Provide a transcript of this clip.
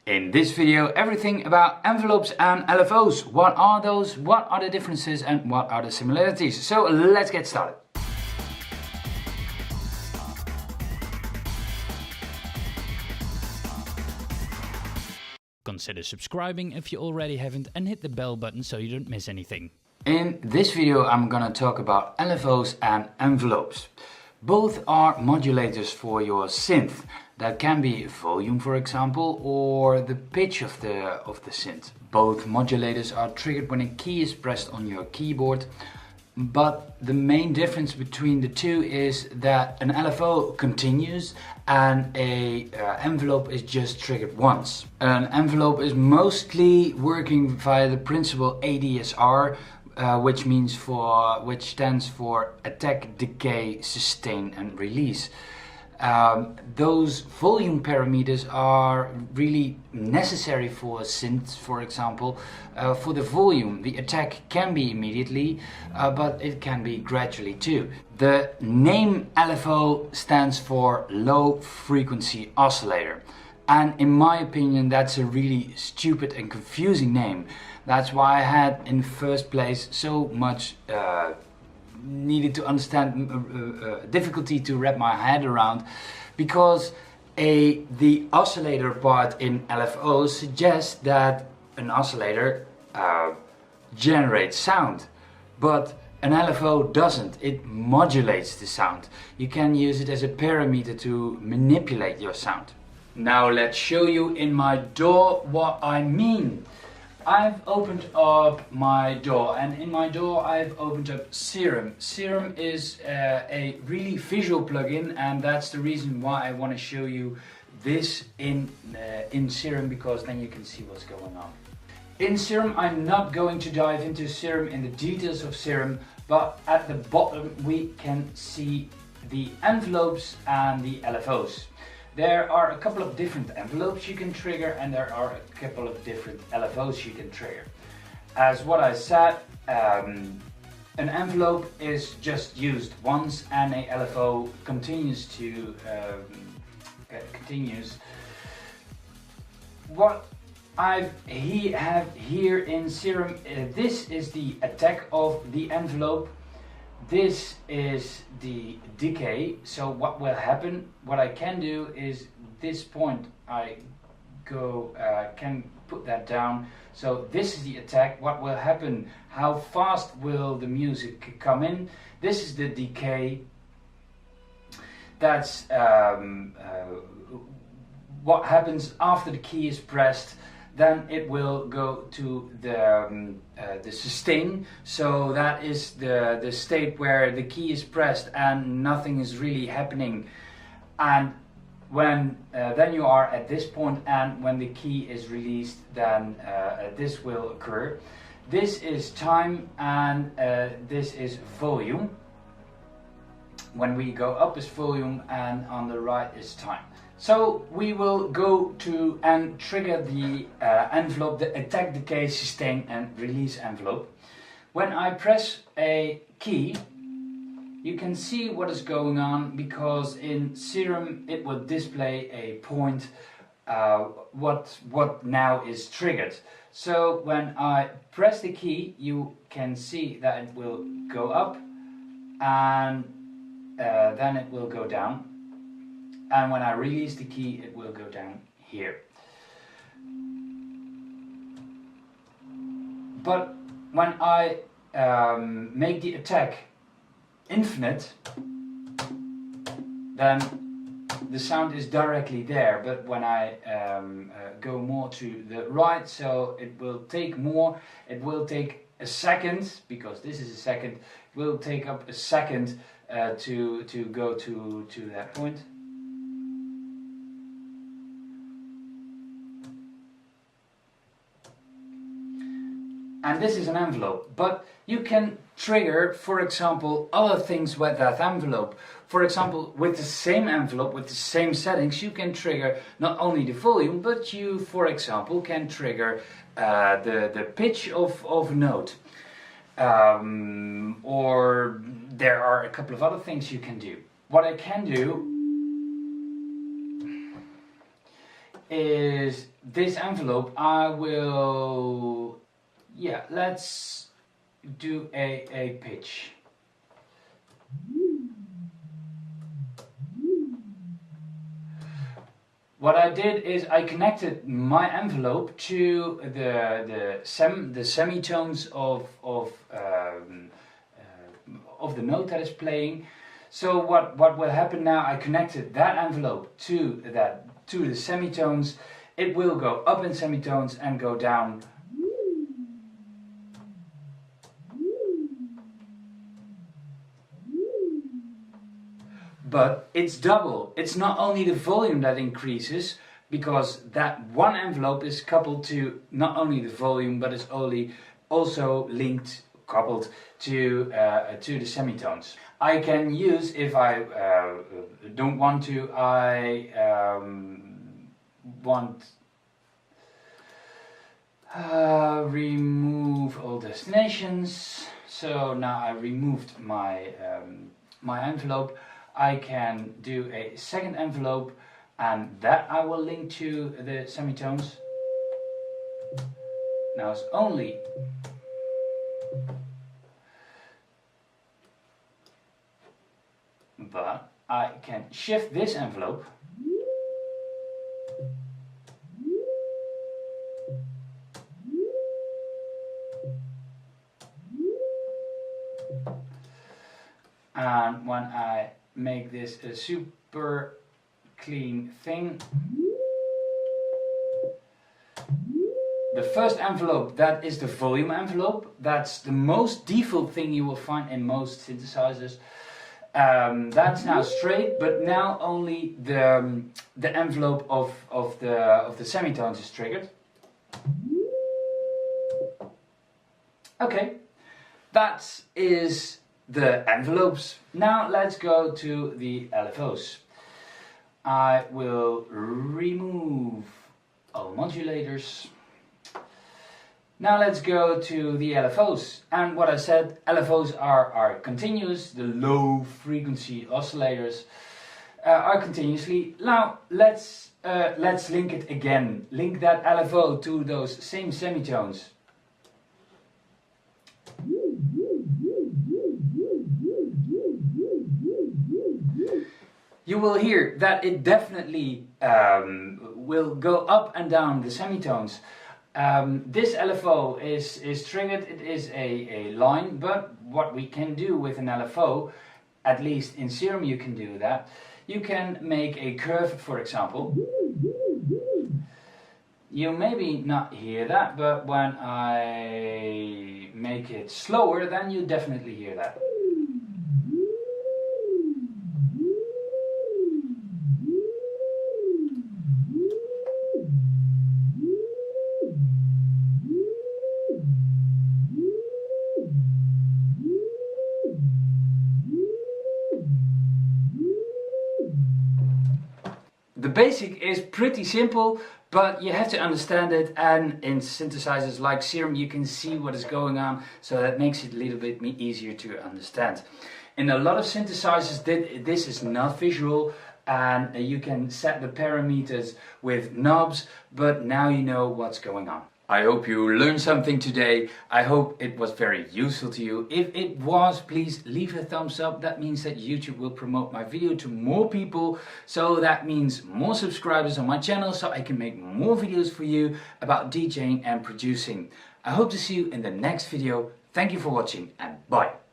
In this video, everything about envelopes and LFOs. What are those? What are the differences and what are the similarities? So let's get started. Consider subscribing if you already haven't and hit the bell button so you don't miss anything. In this video I'm gonna talk about LFOs and envelopes. Both are modulators for your synth. That can be volume, for example, or the pitch of the synth. Both modulators are triggered when a key is pressed on your keyboard. But the main difference between the two is that an LFO continues and a envelope is just triggered once. An envelope is mostly working via the principle ADSR, which stands for attack, decay, sustain and release. Those volume parameters are really necessary for synths, for example. For the volume, the attack can be immediately, but it can be gradually too. The name LFO stands for Low Frequency Oscillator. And in my opinion, that's a really stupid and confusing name. That's why I had in the first place so much needed to understand difficulty to wrap my head around, because the oscillator part in LFO suggests that an oscillator generates sound, but an LFO doesn't. It modulates the sound. You can use it as a parameter to manipulate your sound. Now let's show you in my DAW what I mean. I've opened up my DAW, and in my DAW I've opened up Serum. Serum is a really visual plugin, and that's the reason why I want to show you this in Serum, because then you can see what's going on. In Serum, I'm not going to dive into Serum in the details of Serum, but at the bottom we can see the envelopes and the LFOs. There are a couple of different envelopes you can trigger, and there are a couple of different LFOs you can trigger. As what I said, an envelope is just used once, and a LFO continues to continues. What I have here in Serum, this is the attack of the envelope. This is the decay. So what will happen, what I can do is this point I can put that down. So this is the attack. What will happen, how fast will the music come in. This is the decay. That's what happens after the key is pressed. Then it will go to the sustain. So that is the state where the key is pressed and nothing is really happening. And when then you are at this point, and when the key is released, then this will occur. This is time, and this is volume. When we go up is volume, and on the right is time. So we will go to and trigger the envelope, the attack, decay, sustain and release envelope. When I press a key, you can see what is going on, because in Serum it will display a point what now is triggered. So when I press the key, you can see that it will go up, and then it will go down. And when I release the key, it will go down here. But when I make the attack infinite, then the sound is directly there. But when I go more to the right, so it will take more, it will take a second, because this is a second, it will take up a second to go to that point. And this is an envelope, but you can trigger, for example, other things with that envelope. For example, with the same envelope, with the same settings, you can trigger not only the volume, but you, for example, can trigger the pitch of a note. Or there are a couple of other things you can do. What I can do is this envelope I will, yeah, let's do a pitch. What I did is I connected my envelope to the semitones of the note that is playing. So what will happen now? I connected that envelope to the semitones. It will go up in semitones and go down. But it's double. It's not only the volume that increases, because that one envelope is coupled to not only the volume, but it's also coupled to the semitones. I can use, if I don't want to, I remove all destinations. So now I removed my envelope. I can do a second envelope, and that I will link to the semitones. Now it's only but I can shift this envelope and when I make this a super clean thing, the first envelope, that is the volume envelope. That's the most default thing you will find in most synthesizers. That's now straight, but now only the envelope of the semitones is triggered. Okay, that is the envelopes. Now let's go to the LFOs. I will remove all modulators. Now let's go to the LFOs. And what I said, LFOs are continuous. The low frequency oscillators are continuously. Now let's link it again. Link that LFO to those same semitones. You will hear that it definitely will go up and down the semitones. This LFO is triggered. It is a line, but what we can do with an LFO, at least in Serum you can do that. You can make a curve, for example. You maybe not hear that, but when I make it slower, then you definitely hear that. The basic is pretty simple, but you have to understand it, and in synthesizers like Serum you can see what is going on, so that makes it a little bit easier to understand. In a lot of synthesizers this is not visual, and you can set the parameters with knobs, but now you know what's going on. I hope you learned something today. I hope it was very useful to you. If it was, please leave a thumbs up. That means that YouTube will promote my video to more people. So that means more subscribers on my channel, so I can make more videos for you about DJing and producing. I hope to see you in the next video. Thank you for watching, and bye.